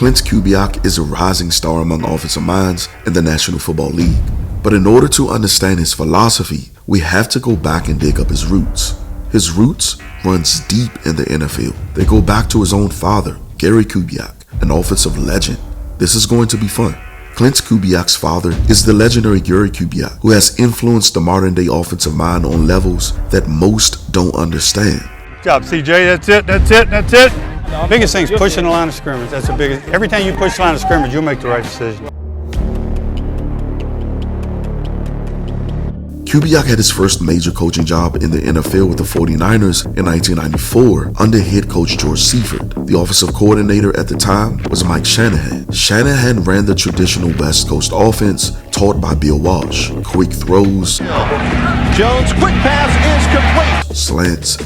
Klint Kubiak is a rising star among offensive minds in the National Football League. But in order to understand his philosophy, we have to go back and dig up his roots. His roots runs deep in the NFL. They go back to his own father, Gary Kubiak, an offensive legend. This is going to be fun. Klint Kubiak's father is the legendary Gary Kubiak, who has influenced the modern-day offensive mind on levels that most don't understand. Good job, CJ. That's it. The biggest thing is pushing the line of scrimmage. That's the biggest. Every time you push the line of scrimmage, you'll make the right decision. Kubiak had his first major coaching job in the NFL with the 49ers in 1994 under head coach George Seifert. The offensive coordinator at the time was Mike Shanahan. Shanahan ran the traditional West Coast offense taught by Bill Walsh. Quick throws, Jones, quick pass is complete. Slants,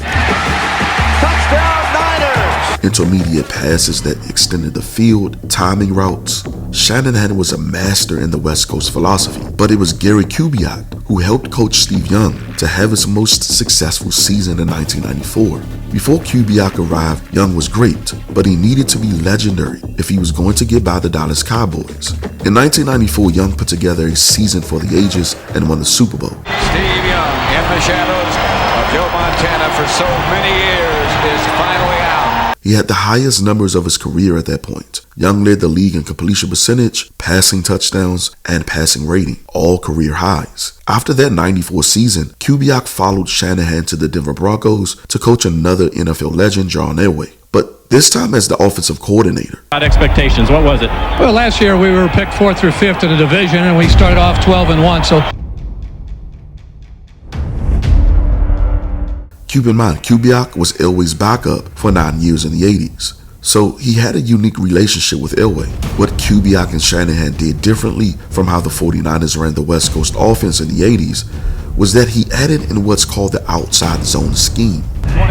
Touchdown Niners. Intermediate passes that extended the field, timing routes. Shanahan was a master in the West Coast philosophy, but it was Gary Kubiak who helped coach Steve Young to have his most successful season in 1994. Before Kubiak arrived, Young was great, but he needed to be legendary if he was going to get by the Dallas Cowboys. In 1994, Young put together a season for the ages and won the Super Bowl. Steve Young, in the shadows of Joe Montana for so many years, is finally out. He had the highest numbers of his career at that point. Young led the league in completion percentage, passing touchdowns, and passing rating, all career highs. After that 94 season, Kubiak followed Shanahan to the Denver Broncos to coach another NFL legend, John Elway, but this time as the offensive coordinator. Expectations, what was it? Well, last year we were picked 4th through 5th in the division, and we started off 12-1, so keep in mind, Kubiak was Elway's backup for 9 years in the 80s, so he had a unique relationship with Elway. What Kubiak and Shanahan did differently from how the 49ers ran the West Coast offense in the 80s was that he added in what's called the outside zone scheme. 21.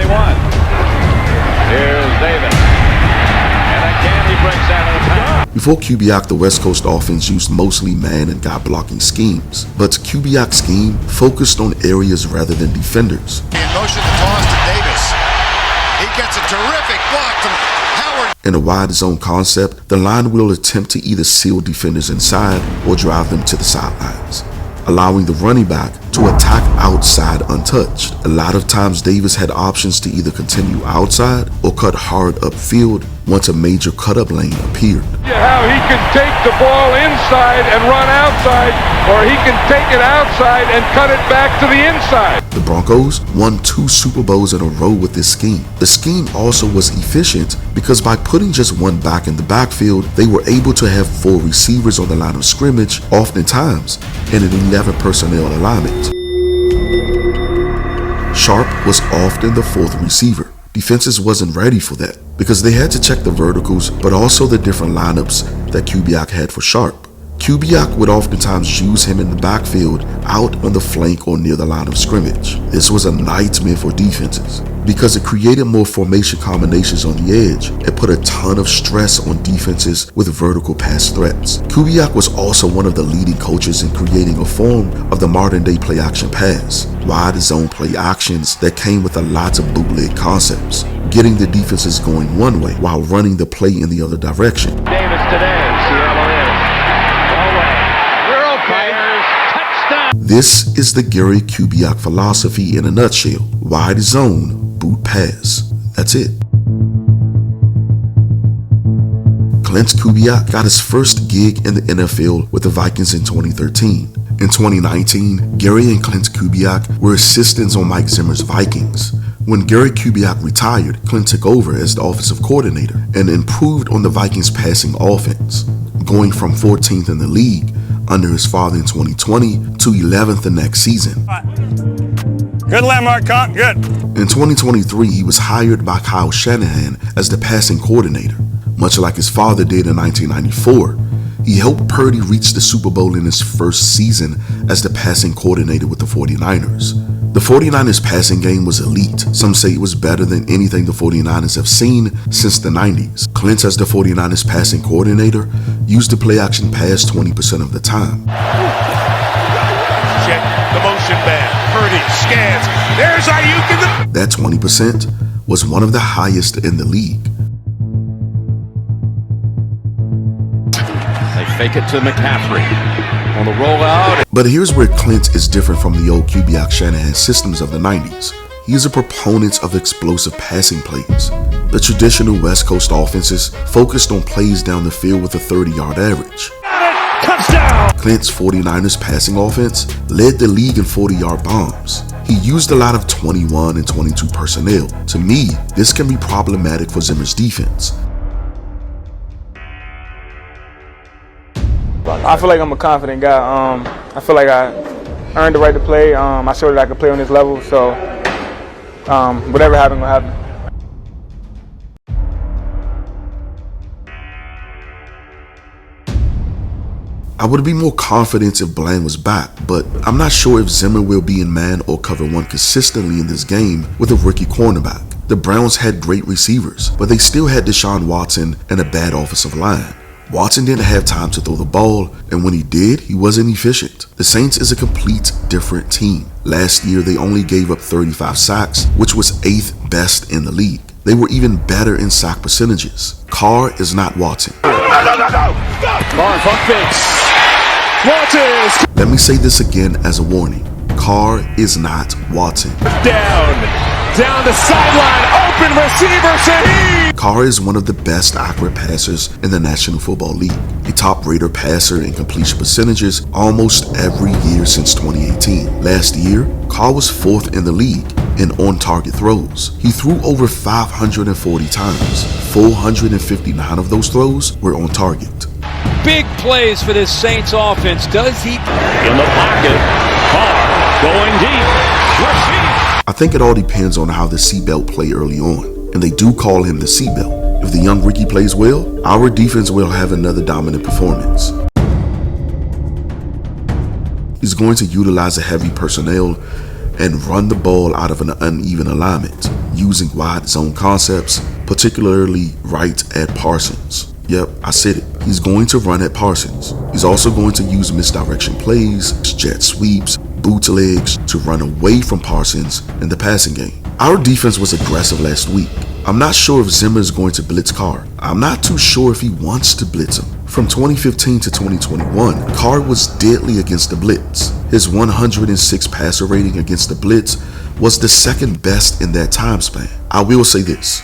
Here's Davis. And again he breaks out of the pass. Before Kubiak, the West Coast offense used mostly man and guy blocking schemes, but Kubiak's scheme focused on areas rather than defenders. Motion to toss to Davis. He gets a terrific block from Howard. In a wide zone concept, the line will attempt to either seal defenders inside or drive them to the sidelines, allowing the running back to attack outside untouched. A lot of times Davis had options to either continue outside or cut hard upfield once a major cut-up lane appeared. How he can take the ball inside and run outside, or he can take it outside and cut it back to the inside. The Broncos won 2 Super Bowls in a row with this scheme. The scheme also was efficient because by putting just one back in the backfield, they were able to have 4 receivers on the line of scrimmage, oftentimes in an 11 personnel alignment. Sharp was often the 4th receiver. Defenses wasn't ready for that because they had to check the verticals, but also the different lineups that Kubiak had for Sharp. Kubiak would oftentimes use him in the backfield, out on the flank or near the line of scrimmage. This was a nightmare for defenses because it created more formation combinations on the edge. It put a ton of stress on defenses with vertical pass threats. Kubiak was also one of the leading coaches in creating a form of the modern-day play-action pass, wide zone play actions that came with a lot of bootleg concepts, getting the defenses going one way while running the play in the other direction. Davis today, Seattle is. This is the Gary Kubiak philosophy in a nutshell. Wide zone, boot pass. That's it. Klint Kubiak got his first gig in the NFL with the Vikings in 2013. In 2019, Gary and Klint Kubiak were assistants on Mike Zimmer's Vikings. When Gary Kubiak retired, Klint took over as the offensive coordinator and improved on the Vikings' passing offense, going from 14th in the league under his father in 2020 to 11th the next season. Good landmark, Carr. Good. In 2023, he was hired by Kyle Shanahan as the passing coordinator. Much like his father did in 1994, he helped Purdy reach the Super Bowl in his first season as the passing coordinator with the 49ers. The 49ers passing game was elite. Some say it was better than anything the 49ers have seen since the 90s. Klint, as the 49ers passing coordinator, used the play action pass 20% of the time. Check the motion man. Purdy scans. There's Ayuk in the... That 20% was one of the highest in the league. fake it to McCaffrey. On the rollout. But here's where Klint is different from the old Kubiak Shanahan systems of the 90s. He is a proponent of explosive passing plays. The traditional West Coast offenses focused on plays down the field with a 30-yard average. Touchdown! Klint's 49ers passing offense led the league in 40-yard bombs. He used a lot of 21 and 22 personnel. To me, this can be problematic for Zimmer's defense. I feel like I'm a confident guy. I feel like I earned the right to play. I showed that I could play on this level, so whatever happened will happen. I would be more confident if Bland was back, but I'm not sure if Zimmer will be in man or cover one consistently in this game with a rookie cornerback. The Browns had great receivers, but they still had Deshaun Watson and a bad offensive line. Watson didn't have time to throw the ball, and when he did, he wasn't efficient. The Saints is a complete different team. Last year, they only gave up 35 sacks, which was 8th best in the league. They were even better in sack percentages. Carr is not Watson. Carr pump fakes. Watson Let me say this again as a warning. Carr is not Watson. down the sideline, open receiver, Saheed. Carr is one of the best accurate passers in the National Football League, a top-rated passer in completion percentages almost every year since 2018. Last year, Carr was 4th in the league in on-target throws. He threw over 540 times. 459 of those throws were on target. Big plays for this Saints offense. Does he? In the pocket, Carr going deep. Rashid. I think it all depends on how the seatbelt play early on, and they do call him the seatbelt. If the young rookie plays well, our defense will have another dominant performance. He's going to utilize a heavy personnel and run the ball out of an uneven alignment, using wide zone concepts, particularly right at Parsons. Yep, I said it. He's going to run at Parsons. He's also going to use misdirection plays, jet sweeps, bootlegs to run away from Parsons in the passing game. Our defense was aggressive last week. I'm not sure if Zimmer is going to blitz Carr. I'm not too sure if he wants to blitz him. From 2015 to 2021, Carr was deadly against the blitz. His 106 passer rating against the blitz was the second best in that time span. I will say this,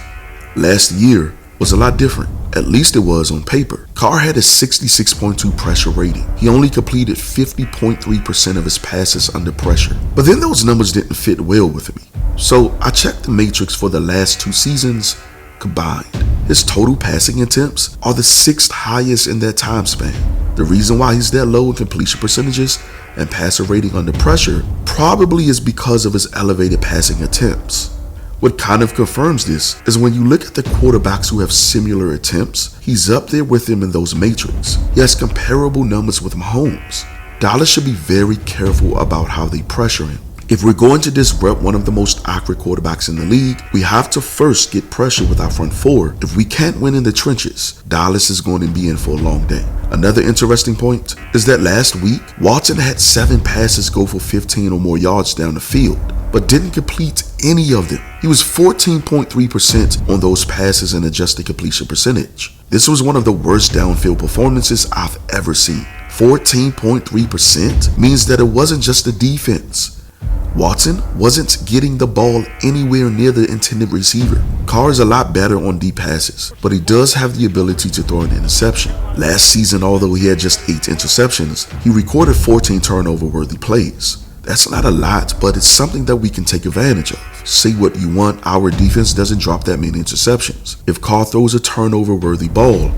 last year was a lot different. At least it was on paper. Carr had a 66.2 pressure rating. He only completed 50.3% of his passes under pressure. But then those numbers didn't fit well with me. So I checked the matrix for the last 2 seasons combined. His total passing attempts are the 6th highest in that time span. The reason why he's that low in completion percentages and passer rating under pressure probably is because of his elevated passing attempts. What kind of confirms this is when you look at the quarterbacks who have similar attempts, he's up there with him in those matrix. He has comparable numbers with Mahomes. Dallas should be very careful about how they pressure him. If we're going to disrupt one of the most accurate quarterbacks in the league, we have to first get pressure with our front four. If we can't win in the trenches, Dallas is going to be in for a long day. Another interesting point is that last week, Watson had 7 passes go for 15 or more yards down the field, but didn't complete any of them. He was 14.3% on those passes in adjusted completion percentage. This was one of the worst downfield performances I've ever seen. 14.3% means that it wasn't just the defense. Watson wasn't getting the ball anywhere near the intended receiver. Carr is a lot better on deep passes, but he does have the ability to throw an interception. Last season, although he had just 8 interceptions, he recorded 14 turnover-worthy plays. That's not a lot, but it's something that we can take advantage of. Say what you want, our defense doesn't drop that many interceptions. If Carr throws a turnover-worthy ball,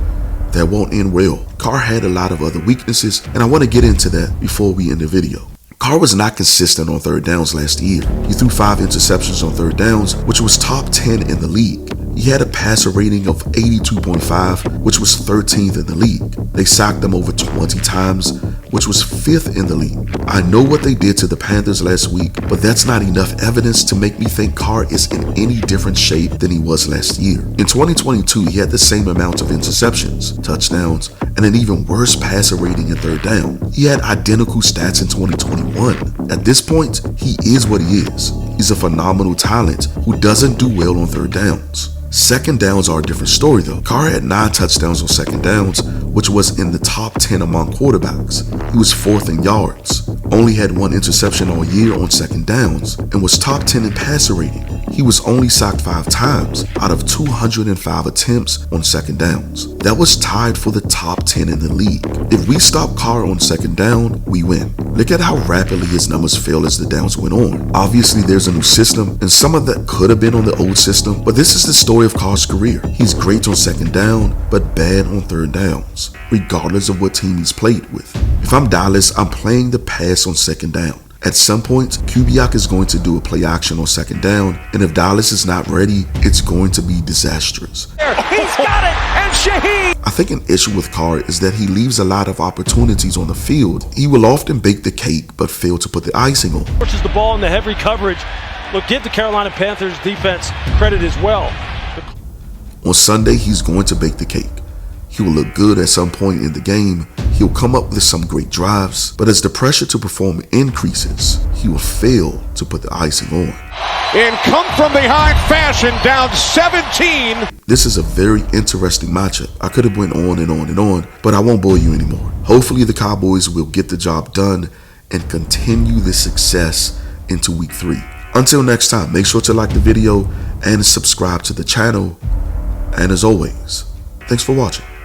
that won't end well. Carr had a lot of other weaknesses, and I want to get into that before we end the video. Carr was not consistent on third downs last year. He threw 5 interceptions on third downs, which was top 10 in the league. He had a passer rating of 82.5, which was 13th in the league. They sacked him over 20 times, which was 5th in the league. I know what they did to the Panthers last week, but that's not enough evidence to make me think Carr is in any different shape than he was last year. In 2022, he had the same amount of interceptions, touchdowns, and an even worse passer rating in third down. He had identical stats in 2021. At this point, he is what he is. He's a phenomenal talent who doesn't do well on third downs. Second downs are a different story though. Carr had 9 touchdowns on second downs, which was in the top 10 among quarterbacks. He was 4th in yards, only had 1 interception all year on second downs, and was top 10 in passer rating. He was only sacked 5 times out of 205 attempts on second downs. That was tied for the top 10 in the league. If we stop Carr on second down, we win. Look at how rapidly his numbers fell as the downs went on. Obviously, there's a new system, and some of that could have been on the old system, but this is the story of Carr's career. He's great on second down, but bad on third downs, regardless of what team he's played with. If I'm Dallas, I'm playing the pass on second down. At some point, Kubiak is going to do a play action on second down, and if Dallas is not ready, it's going to be disastrous. He's got it, and Shaheed! I think an issue with Carr is that he leaves a lot of opportunities on the field. He will often bake the cake, but fail to put the icing on. Pushes the ball in the heavy coverage. Look, give the Carolina Panthers defense credit as well. On Sunday, he's going to bake the cake. He will look good at some point in the game. He'll come up with some great drives, but as the pressure to perform increases, he will fail to put the icing on. In come-from-behind fashion, down 17. This is a very interesting matchup. I could have went on and on and on, but I won't bore you anymore. Hopefully the Cowboys will get the job done and continue the success into week 3. Until next time, make sure to like the video and subscribe to the channel. And as always, thanks for watching.